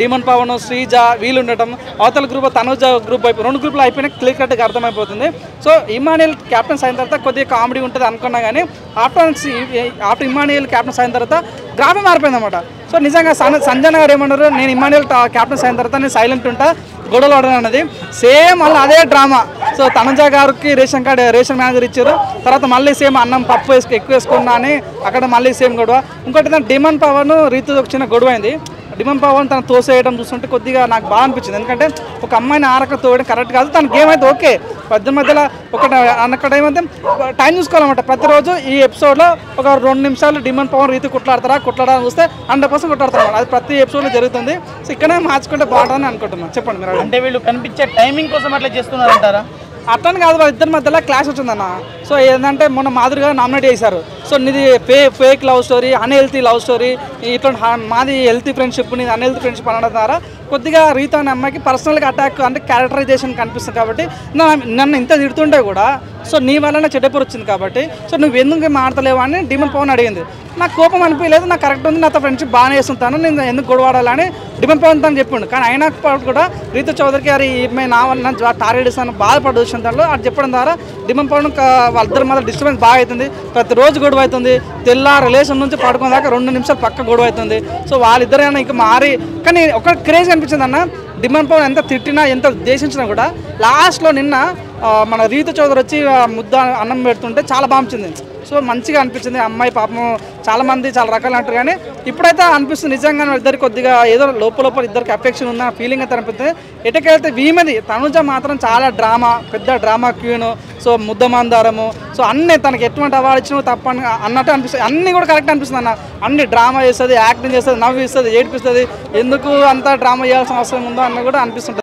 Demon Pawan Sreeja వీళ్ళు ఉండటం, అవతల గ్రూప్ తనుజ గ్రూప్ అయిపోయి 2 గ్రూపులు అయిపోయినా క్లియర్ కట్గా అర్థమైపోతుంది. సో ఇమానియల్ క్యాప్టెన్స్ అయిన తర్వాత కొద్దిగా కామెడీ ఉంటుంది అనుకున్నా కానీ ఆఫ్టర్ ఇమానియల్ క్యాప్టెన్స్ అయిన తర్వాత గ్రాఫే మారిపోయింది అనమాట. సో నిజంగా సంజన గారు ఏమన్నారు, నేను ఇమానియల్ క్యాప్టెన్స్ అయిన తర్వాత నేను సైలెంట్ ఉంటా, గొడవలు పడడం అన్నది సేమ్ మళ్ళీ అదే డ్రామా. సో తనుజ గారికి రేషన్ మేనేజర్ ఇచ్చారు, తర్వాత మళ్ళీ సేమ్ అన్నం పప్పు ఎక్కువ వేసుకున్నా అని అక్కడ మళ్ళీ సేమ్ గొడవ. ఇంకోటి డిమన్ పవన్ రీతు చిన్న గొడవ అయింది. డిమన్ పవన్ తను తోసేయడం చూస్తుంటే కొద్దిగా నాకు బాగా అనిపించింది. ఎందుకంటే ఒక అమ్మాయిని ఆరక తోయడం కరెక్ట్ కాదు. తన గేమ్ అయితే ఓకే, మధ్యలో అక్కడ ఏమైతే టైం చూసుకోవాలన్నమాట. ప్రతిరోజు ఈ ఎపిసోడ్లో ఒక 2 నిమిషాలు డిమన్ పవన్ రీతి కొట్లాడాలని చూస్తే 100% కొట్లాడతారు. అది ప్రతి ఎపిసోడ్లో జరుగుతుంది. సో ఇక్కడే మార్చుకుంటే బాగుంటుందని అనుకుంటున్నాను. చెప్పండి మీరు. అంటే వీళ్ళు కనిపించే టైమింగ్ కోసం అట్లా చేస్తున్నారంటారా? అట్లని కాదు, వాళ్ళ ఇద్దరి మధ్యలో క్లాష్ వచ్చిందన్న. సో ఏంటంటే మొన్న మాదిరిగా నామినేట్ చేశారు. సో నీది fake love story, unhealthy love story, ఇట్లా మాది హెల్తీ ఫ్రెండ్షిప్, నీది అన్హెల్తీ ఫ్రెండ్షిప్ అనడం ద్వారా కొద్దిగా రీతు అనే అమ్మాయికి పర్సనల్గా అటాక్ అంటే క్యారెక్టరైజేషన్ కనిపిస్తుంది. కాబట్టి నన్ను ఇంత తిడుతుంటే కూడా సో నీ వల్ల చెడ్డపూర్ వచ్చింది కాబట్టి సో నువ్వు ఎందుకు మాడతలేవు అని డిమన్ పవన్ అడిగింది. నాకు కోపం అనిపించలేదు, నాకు కరెక్ట్ ఉంది, నాతో ఫ్రెండ్షిప్ బాగానే చేస్తుంటాను, నేను ఎందుకు గొడవాడాలని డిమన్ పవన్ తను చెప్పిండు. కానీ అయినా కూడా రీతు చౌదరికి అది నా వల్ల టార్గెట్ ఇస్తాను బాధపడ్డ దాంట్లో అది చెప్పడం ద్వారా డిమన్ పవన్ వాళ్ళిద్దరి మధ్య డిస్టర్బెన్స్ బాగా అవుతుంది. ప్రతిరోజు గొడవ అవుతుంది. రిలేషన్ నుంచి పడుకునే దాకా 2 నిమిషాలు పక్క గొడవ అవుతుంది. సో వాళ్ళిద్దరైనా ఇంకా మారి, కానీ ఒక క్రేజ్ అనిపించింది అన్న. డిమన్ పవన్ ఎంత తిట్టినా ఎంత ఉద్దేశించినా కూడా లాస్ట్లో నిన్న మన రీతు చౌదరి వచ్చి ముద్ద అన్నం పెడుతుంటే చాలా బాగుంది. సో మంచిగా అనిపించింది. అమ్మాయి పాపం చాలామంది చాలా రకాలు అంటారు, కానీ ఇప్పుడైతే అనిపిస్తుంది నిజంగా ఇద్దరికి కొద్దిగా ఏదో లోపల ఇద్దరికి అఫెక్షన్ ఉన్న ఫీలింగ్ అయితే అనిపిస్తుంది. ఎటకెళ్తే వీమది తనుజ మాత్రం చాలా పెద్ద డ్రామా క్వీన్. సో ముద్దమందారము, సో అన్నీ తనకి ఎటువంటి అవార్డు ఇచ్చినా తప్పని అన్నట్టు అనిపిస్తుంది. అన్నీ కూడా కరెక్ట్ అనిపిస్తుంది అన్న. అన్ని డ్రామా చేస్తుంది, యాక్టింగ్ చేస్తుంది, నవ్వు ఇస్తుంది, ఏడిపిస్తుంది. ఎందుకు అంత డ్రామా చేయాల్సిన అవసరం ఉందో అన్న కూడా అనిపిస్తుంది.